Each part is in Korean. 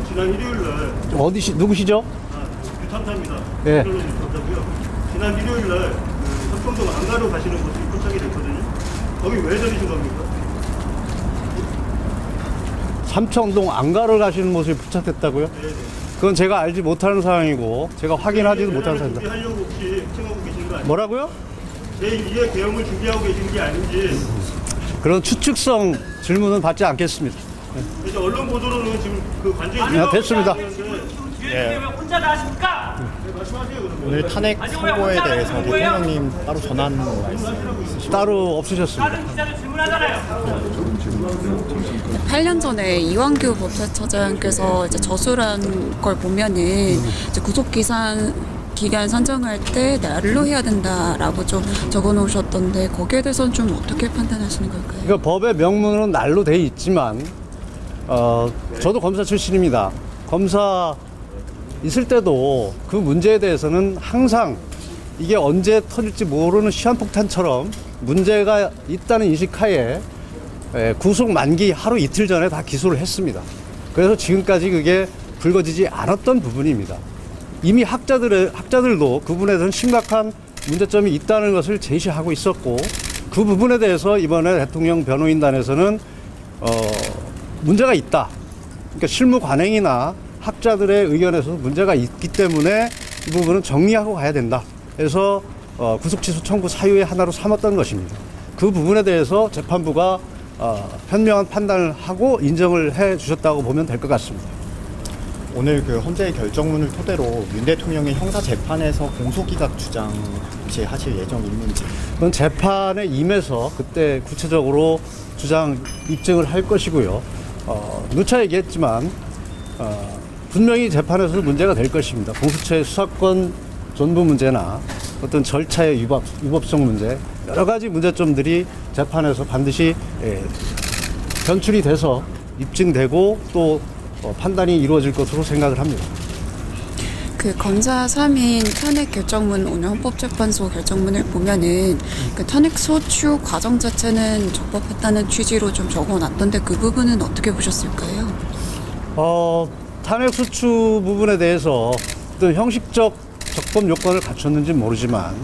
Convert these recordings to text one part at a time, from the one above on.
지난 일요일 날 누구시죠? 유탐타입니다. 예. 유탐타고요. 지난 일요일 날 석동동 안가로 가시는 모습이 포착이 됐거든요. 거기 왜 저리신 겁니까? 삼청동 안가를 가시는 모습이 포착됐다고요? 네. 그건 제가 알지 못하는 상황이고 제가 확인하지도 못하는 상황입니다. 준비하려고 혹시 행하고 계신 거 아니에요? 뭐라고요? 제2의 계엄을 준비하고 계신 게 아닌지. 그런 추측성 질문은 받지 않겠습니다. 그래서 언론 보도로는 지금 그 관저에 네, 됐습니다. 왜 혼자 나십니까? 네, 말씀하세요 그러면. 오늘 탄핵 선고에 대해서 대통령님 따로 전한 말씀 따로 없으셨습니다. 다른 기자들 질문하잖아요. 8년 전에 이완규 법제처장께서 이제 저술한 걸 보면은 이제 기간 선정할 때 날로 해야 된다라고 좀 적어 놓으셨던데 거기에 대해서는 좀 어떻게 판단하시는 걸까요? 그러니까 법의 명문은 날로 돼 있지만 저도 검사 출신입니다. 검사 있을 때도 그 문제에 대해서는 항상 이게 언제 터질지 모르는 시한폭탄처럼 문제가 있다는 인식하에 구속 만기 하루 이틀 전에 다 기소를 했습니다. 그래서 지금까지 그게 불거지지 않았던 부분입니다. 이미 학자들도 그 부분에 대해서는 심각한 문제점이 있다는 것을 제시하고 있었고 그 부분에 대해서 이번에 대통령 변호인단에서는 문제가 있다. 그러니까 실무 관행이나 학자들의 의견에서 문제가 있기 때문에 이 부분은 정리하고 가야 된다. 그래서 구속 취소 청구 사유의 하나로 삼았던 것입니다. 그 부분에 대해서 재판부가 현명한 판단을 하고 인정을 해 주셨다고 보면 될 것 같습니다. 오늘 그 헌재의 결정문을 토대로 윤 대통령의 형사 재판에서 공소기각 주장 혹시 하실 예정이 있는지. 그건 재판에 임해서 그때 구체적으로 주장 입증을 할 것이고요. 누차 얘기했지만 분명히 재판에서 문제가 될 것입니다. 공수처의 수사권 존부 문제나 어떤 절차의 위법성 문제 여러 가지 문제점들이 재판에서 반드시 변출이 돼서 입증되고 또 판단이 이루어질 것으로 생각을 합니다. 그 검사 3인 탄핵 결정문 오늘 헌법재판소 결정문을 보면은 그 탄핵 소추 과정 자체는 적법했다는 취지로 좀 적어놨던데 그 부분은 어떻게 보셨을까요? 탄핵 소추 부분에 대해서 어떤 형식적 적법 요건을 갖췄는지는 모르지만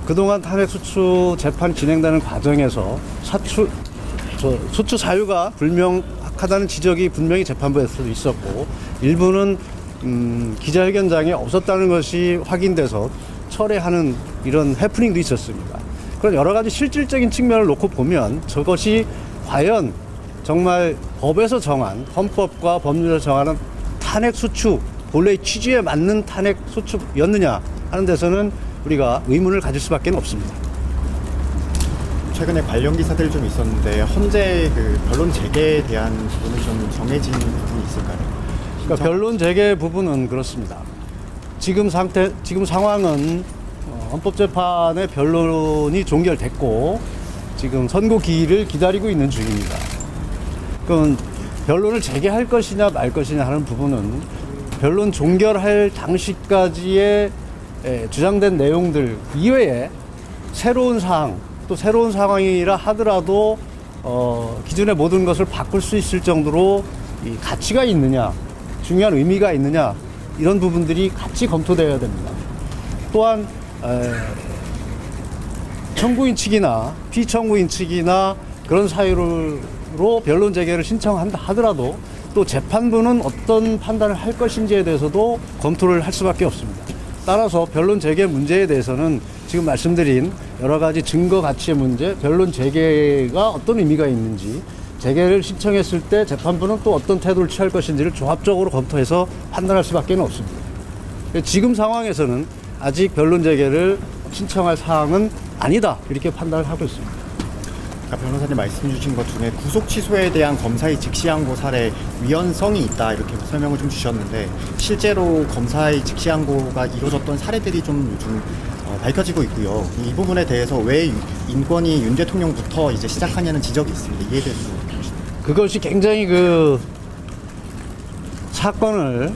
그동안 탄핵 소추 재판이 진행되는 과정에서 소추 사유가 불명확하다는 지적이 분명히 재판부에서도 있었고 일부는 기자회견장에 없었다는 것이 확인돼서 철회하는 이런 해프닝도 있었습니다. 그런 여러 가지 실질적인 측면을 놓고 보면 저것이 과연 정말 법에서 정한 헌법과 법률에서 정하는 탄핵 소추 본래의 취지에 맞는 탄핵 소추였느냐 하는 데서는 우리가 의문을 가질 수밖에 없습니다. 최근에 관련 기사들 좀 있었는데 헌재 그 변론 재개에 대한 부분은 좀 정해진 부분이 있을까요? 그러니까 변론 재개 부분은 그렇습니다. 지금 상황은 헌법재판의 변론이 종결됐고 지금 선고기일을 기다리고 있는 중입니다. 그럼 변론을 재개할 것이냐 말 것이냐 하는 부분은 변론 종결할 당시까지의 주장된 내용들 이외에 새로운 사항 또 새로운 상황이라 하더라도 기존의 모든 것을 바꿀 수 있을 정도로 이 가치가 있느냐 중요한 의미가 있느냐 이런 부분들이 같이 검토되어야 됩니다. 또한 청구인 측이나 피청구인 측이나 그런 사유로 변론 재개를 신청한다 하더라도 또 재판부는 어떤 판단을 할 것인지에 대해서도 검토를 할 수밖에 없습니다. 따라서 변론 재개 문제에 대해서는 지금 말씀드린 여러 가지 증거 가치의 문제, 변론 재개가 어떤 의미가 있는지 재개를 신청했을 때 재판부는 또 어떤 태도를 취할 것인지를 종합적으로 검토해서 판단할 수밖에 없습니다. 지금 상황에서는 아직 변론 재개를 신청할 사항은 아니다 이렇게 판단을 하고 있습니다. 아까 변호사님 말씀 주신 것 중에 구속 취소에 대한 검사의 즉시항고 사례 위헌성이 있다 이렇게 설명을 좀 주셨는데 실제로 검사의 즉시항고가 이루어졌던 사례들이 좀 요즘 밝혀지고 있고요. 이 부분에 대해서 왜 인권위 윤 대통령부터 이제 시작하냐는 지적이 있습니다. 이에 대해서 어떻게 보십니까? 그것이 굉장히 그 사건을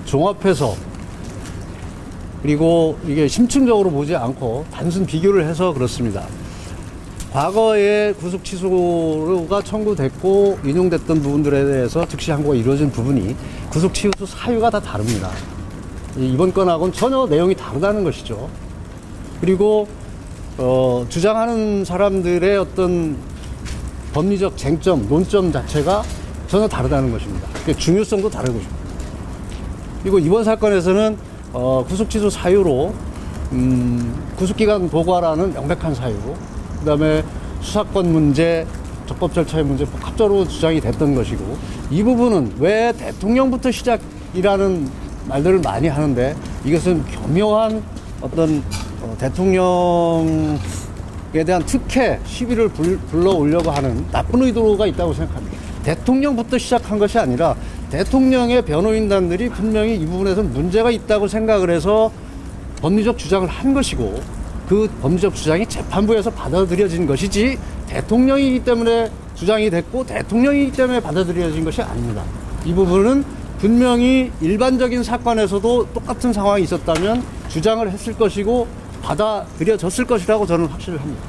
종합해서 그리고 이게 심층적으로 보지 않고 단순 비교를 해서 그렇습니다. 과거에 구속 취소가 청구됐고 인용됐던 부분들에 대해서 즉시 항고가 이루어진 부분이 구속치우수 사유가 다 다릅니다. 이번 건하고는 전혀 내용이 다르다는 것이죠. 그리고 주장하는 사람들의 어떤 법리적 쟁점, 논점 자체가 전혀 다르다는 것입니다. 중요성도 다른 것입니다. 그리고 이번 사건에서는 구속취소 사유로 구속기간 도구화라는 명백한 사유, 그 다음에 수사권 문제, 적법 절차의 문제 복합적으로 주장이 됐던 것이고, 이 부분은 왜 대통령부터 시작이라는 말들을 많이 하는데, 이것은 교묘한 어떤 대통령에 대한 특혜, 시비를 불러오려고 하는 나쁜 의도가 있다고 생각합니다. 대통령부터 시작한 것이 아니라 대통령의 변호인단들이 분명히 이 부분에서 문제가 있다고 생각을 해서 법리적 주장을 한 것이고, 그 법리적 주장이 재판부에서 받아들여진 것이지 대통령이기 때문에 주장이 됐고 대통령이기 때문에 받아들여진 것이 아닙니다. 이 부분은 분명히 일반적인 사건에서도 똑같은 상황이 있었다면 주장을 했을 것이고 받아들여졌을 것이라고 저는 확신을 합니다.